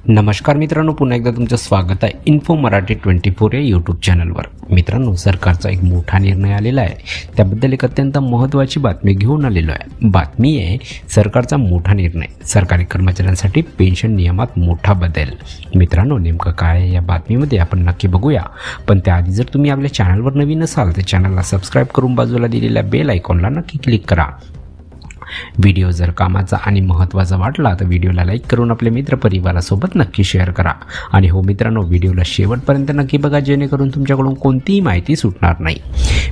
नमस्कार मित्रांनो, पुन्हा एकदा तुमचं स्वागत आहे इन्फो मराठी 24 या यूट्यूब चॅनलवर। मित्रांनो, सरकारचा एक मोठा निर्णय आलेला आहे, त्याबद्दल एक अत्यंत महत्त्वाची बातमी घेऊन आलेलो आहे। बातमी आहे सरकारचा मोठा निर्णय, सरकारी कर्मचाऱ्यांसाठी पेन्शन नियमात मोठा बदल। मित्रांनो, नेमकं काय आहे या बातमीमध्ये आपण नक्की बघूया, पण त्याआधी जर तुम्ही आपल्या चॅनलवर नवीन असाल तर चॅनलला सबस्क्राईब करून बाजूला दिलेल्या बेल आयकॉनला नक्की क्लिक करा। व्हिडिओ जर कामाचा आणि महत्त्वाचा वाटला तर व्हिडिओला लाईक करून आपल्या मित्रपरिवारासोबत नक्की शेअर करा। आणि हो मित्रांनो, व्हिडिओला शेवटपर्यंत नक्की बघा, जेणेकरून तुमच्याकडून कोणतीही माहिती सुटणार नाही।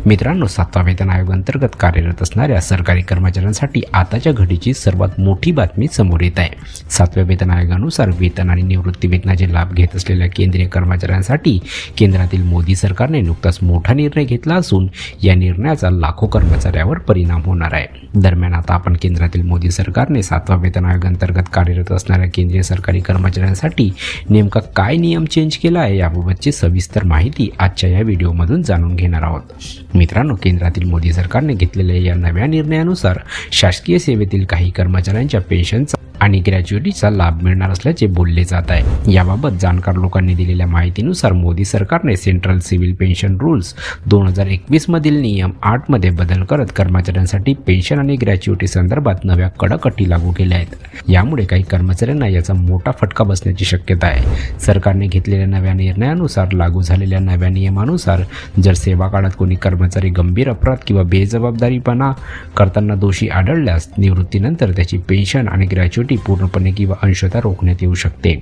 मित्रांनो, 7वा वेतन आयोग अंतर्गत कार्यरत असणाऱ्या सरकारी कर्मचाऱ्यांसाठी आताच्या घडीची सर्वात मोठी बातमी समोर येत आहे। 7व्या वेतन आयोगानुसार वेतन आणि निवृत्ती वेतनाचे लाभ घेत असलेल्या केंद्रीय कर्मचाऱ्यांसाठी केंद्रातील मोदी सरकारने नुकताच मोठा निर्णय घेतला असून या निर्णयाचा लाखो कर्मचाऱ्यांवर परिणाम होणार आहे। दरम्यान आता आपण केंद्रातील मोदी सरकारने 7वा वेतन आयोग अंतर्गत कार्यरत असणाऱ्या केंद्रीय सरकारी कर्मचाऱ्यांसाठी नेमका काय नियम चेंज केला आहे याबाबतची सविस्तर माहिती आजच्या या व्हिडिओमधून जाणून घेणार आहोत। मित्रांनो, केंद्रातील मोदी सरकारने घेतलेल्या या नव्या निर्णयानुसार शासकीय सेवेतील काही कर्मचाऱ्यांच्या पेन्शनचा आणि ग्रॅज्युएटीचा लाभ मिळणार असल्याचे बोलले जात आहे। याबाबत जाणकार लोकांनी दिलेल्या माहितीनुसार मोदी सरकारने सेंट्रल सिव्हिल पेन्शन रूल्स 2021 मधील नियम 8 मध्ये बदल करत कर्मचाऱ्यांसाठी पेन्शन आणि ग्रॅज्युएटी संदर्भात नव्या कडक अटी लागू केल्या आहेत। यामुळे काही कर्मचाऱ्यांना याचा मोठा फटका बसण्याची शक्यता आहे। सरकारने घेतलेल्या नव्या निर्णयानुसार लागू झालेल्या नव्या नियमानुसार जर सेवा काळात कोणी कर्मचारी गंभीर अपराध किंवा बेजबाबदारीपणा करताना दोषी आढळल्यास निवृत्तीनंतर त्याची पेन्शन आणि ग्रॅज्युएटी पूर्णपणे किंवा अंशतः रोखण्यात येऊ शकते।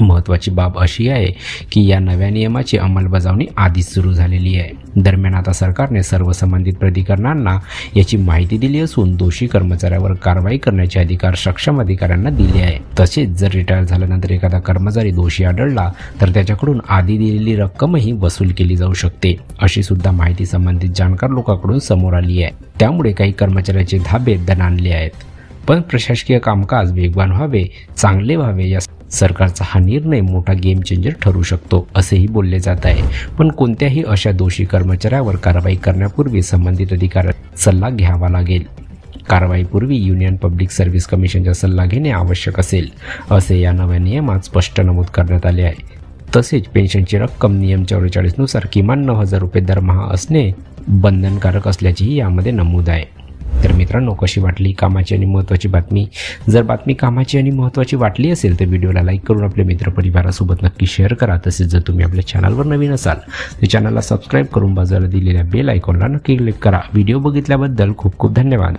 महत्त्वाची बाब अशी आहे की या नव्या नियमाची अंमलबजावणी आधीच सुरू झालेली आहे। दरम्यान आता सरकारने सर्व संबंधित प्राधिकरणांना याची माहिती दिली असून दोषी कर्मचाऱ्यावर कारवाई करण्याचे अधिकार सक्षम अधिकाऱ्यांना दिले आहे। तसेच जर रिटायर झाल्यानंतर एखादा कर्मचारी दोषी आढळला तर त्याच्याकडून आधी दिलेली रक्कमही वसूल केली जाऊ शकते, अशी सुद्धा माहिती संबंधित जाणकार लोकांकडून समोर आली आहे। त्यामुळे काही कर्मचाऱ्याचे धाबे दणाणले आहेत। पण प्रशासकीय कामकाज वेगवान व्हावे, चांगले व्हावे, या सरकारचा हा निर्णय मोठा गेम चेंजर ठरू शकतो असेही बोलले जात आहे। पण कोणत्याही अशा दोषी कर्मचाऱ्यावर कारवाई करण्यापूर्वी संबंधित अधिकाऱ्यांचा सल्ला घ्यावा लागेल। कारवाईपूर्वी युनियन पब्लिक सर्व्हिस कमिशनचा सल्ला घेणे आवश्यक असेल, असे या नव्या नियमात स्पष्ट नमूद करण्यात आले आहे। तसेच पेन्शनची रक्कम नियम 44 नुसार किमान 9,000 रुपये दरमहा असणे बंधनकारक असल्याचेही यामध्ये नमूद आहे। तर मित्रांनो, कशी वाटली कामाची आणि महत्त्वाची बातमी? जर बातमी कामाची आणि महत्त्वाची वाटली असेल तर व्हिडिओला लाईक करून आपल्या मित्रपरिवारासोबत नक्की शेअर करा। तसेच जर तुम्ही आपल्या चॅनलवर नवीन असाल तर चॅनलला सबस्क्राईब करून बाजूला दिलेल्या बेल आयकॉनला नक्की क्लिक करा। व्हिडिओ बघितल्याबद्दल खूप खूप धन्यवाद।